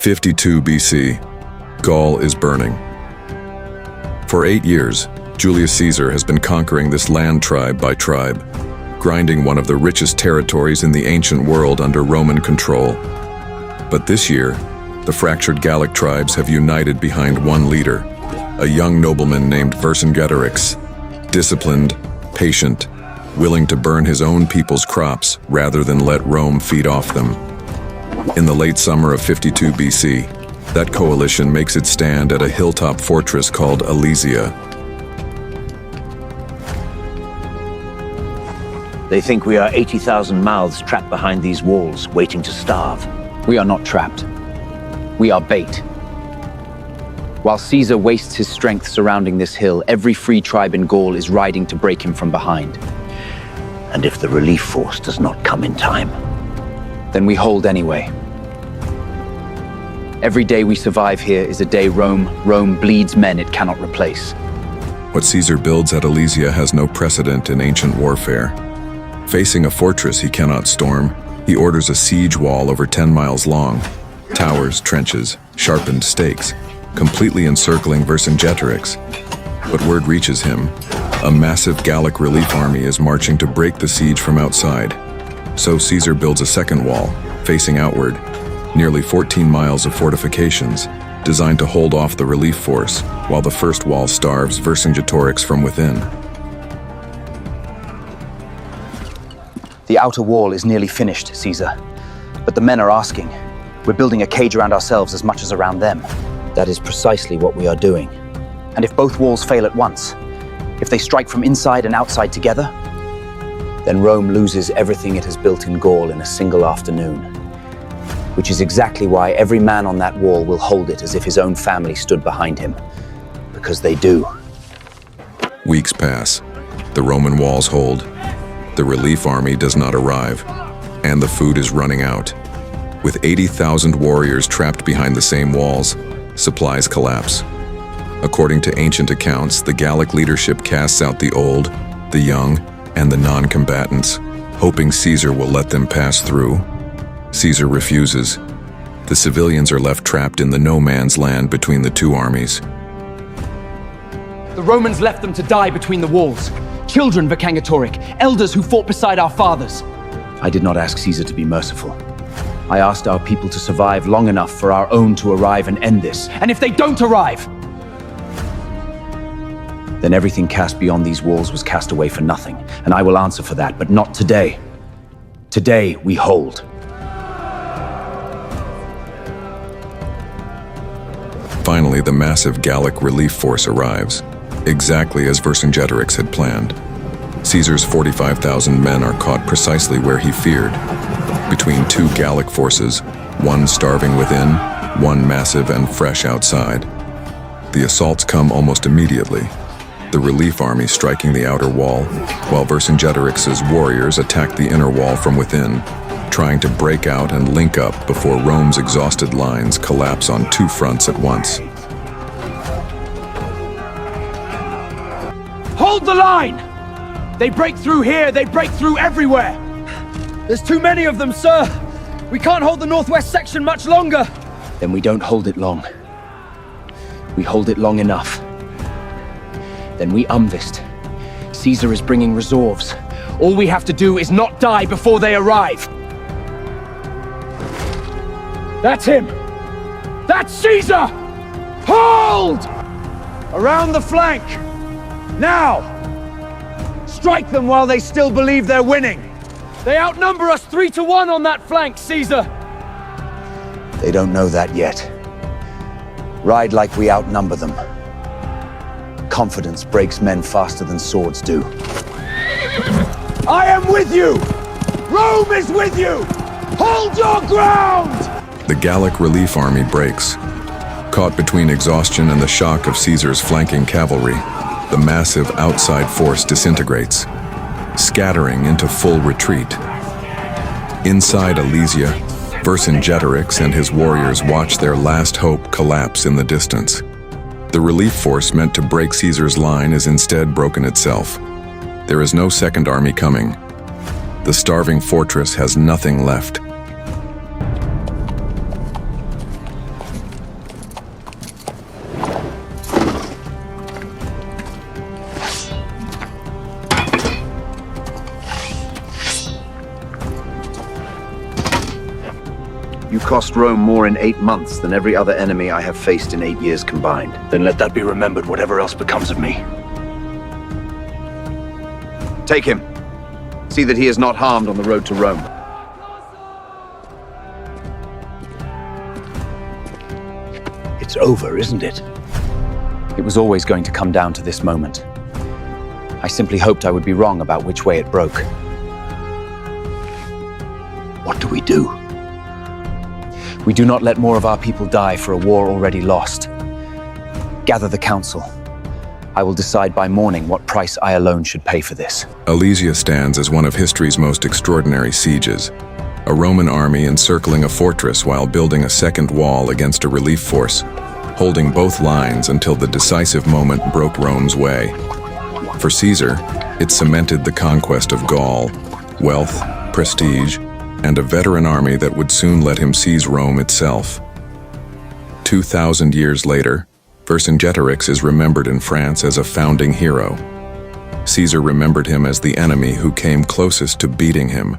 52 BC, Gaul is burning. For 8 years, Julius Caesar has been conquering this land tribe by tribe, grinding one of the richest territories in the ancient world under Roman control. But this year, the fractured Gallic tribes have united behind one leader, a young nobleman named Vercingetorix, disciplined, patient, willing to burn his own people's crops rather than let Rome feed off them. In the late summer of 52 BC, that coalition makes its stand at a hilltop fortress called Alesia. They think we are 80,000 mouths trapped behind these walls, waiting to starve. We are not trapped. We are bait. While Caesar wastes his strength surrounding this hill, every free tribe in Gaul is riding to break him from behind. And if the relief force does not come in time, then we hold anyway. Every day we survive here is a day Rome bleeds men it cannot replace. What Caesar builds at Alesia has no precedent in ancient warfare. Facing a fortress he cannot storm, he orders a siege wall over 10 miles long, towers, trenches, sharpened stakes, completely encircling Vercingetorix. But word reaches him. A massive Gallic relief army is marching to break the siege from outside. So Caesar builds a second wall, facing outward, nearly 14 miles of fortifications, designed to hold off the relief force, while the first wall starves Vercingetorix from within. The outer wall is nearly finished, Caesar. But the men are asking. We're building a cage around ourselves as much as around them. that is precisely what we are doing. And if both walls fail at once, if they strike from inside and outside together, then Rome loses everything it has built in Gaul in a single afternoon. Which is exactly why every man on that wall will hold it as if his own family stood behind him. Because they do. Weeks pass. The Roman walls hold. The relief army does not arrive. And the food is running out. With 80,000 warriors trapped behind the same walls, supplies collapse. According to ancient accounts, the Gallic leadership casts out the old, the young, and the non-combatants, hoping Caesar will let them pass through. Caesar refuses. The civilians are left trapped in the no-man's land between the two armies. The Romans left them to die between the walls. Children, Vercingetorix, elders who fought beside our fathers. I did not ask Caesar to be merciful. I asked our people to survive long enough for our own to arrive and end this. And if they don't arrive, then everything cast beyond these walls was cast away for nothing. And I will answer for that, but not today. Today, we hold. Finally, the massive Gallic relief force arrives, exactly as Vercingetorix had planned. Caesar's 45,000 men are caught precisely where he feared, between two Gallic forces, one starving within, one massive and fresh outside. The assaults come almost immediately, the relief army striking the outer wall, while Vercingetorix's warriors attack the inner wall from within, trying to break out and link up before Rome's exhausted lines collapse on two fronts at once. hold the line! They break through here, they break through everywhere! There's too many of them, sir! We can't hold the northwest section much longer! Then we don't hold it long. We hold it long enough. Then we umvist. Caesar is bringing resolves. All we have to do is not die before they arrive. That's him! That's Caesar! Hold! Around the flank! Now! Strike them while they still believe they're winning! They outnumber us 3-1 on that flank, Caesar! They don't know that yet. Ride like we outnumber them. Confidence breaks men faster than swords do. I am with you! Rome is with you! Hold your ground! The Gallic relief army breaks. Caught between exhaustion and the shock of Caesar's flanking cavalry, the massive outside force disintegrates, scattering into full retreat. Inside Alesia, Vercingetorix and his warriors watch their last hope collapse in the distance. The relief force meant to break Caesar's line is instead broken itself. There is no second army coming. The starving fortress has nothing left. cost Rome more in 8 months than every other enemy I have faced in 8 years combined. Then let that be remembered, whatever else becomes of me. Take him. See that he is not harmed on the road to Rome. It's over, isn't it? It was always going to come down to this moment. I simply hoped I would be wrong about which way it broke. What do we do? We do not let more of our people die for a war already lost. Gather the council. I will decide by morning what price I alone should pay for this. Alesia stands as one of history's most extraordinary sieges. A Roman army encircling a fortress while building a second wall against a relief force, holding both lines until the decisive moment broke Rome's way. For Caesar, it cemented the conquest of Gaul, wealth, prestige, and a veteran army that would soon let him seize Rome itself. 2,000 years later, Vercingetorix is remembered in France as a founding hero. Caesar remembered him as the enemy who came closest to beating him,